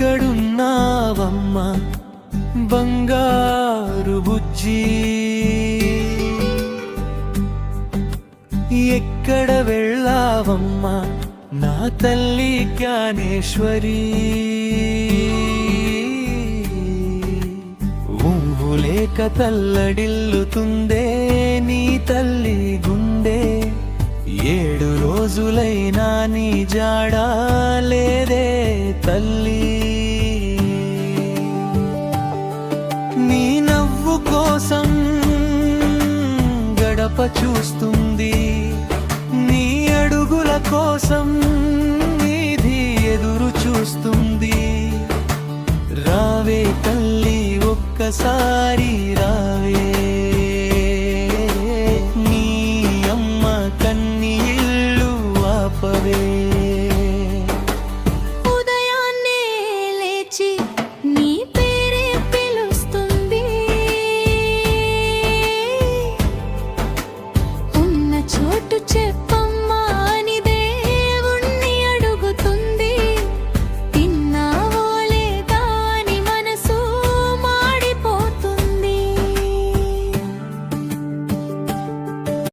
ఎక్కడున్నావమ్మా బంగారు బుజ్జి, ఎక్కడ వెళ్ళావమ్మా నా తల్లి జ్ఞానేశ్వరి. ఊహులేక తల్లడిల్లుతుందే నీ తల్లి గుండె, 7 రోజులైనా నీ జాడా లేదే తల్లి. నీ నవ్వు కోసం గడప చూస్తుంది, నీ అడుగుల కోసం వీధి ఎదురు చూస్తుంది. రావే తల్లి ఒక్కసారి రావే, నీ అమ్మ కన్నీళ్ళు ఆపవే.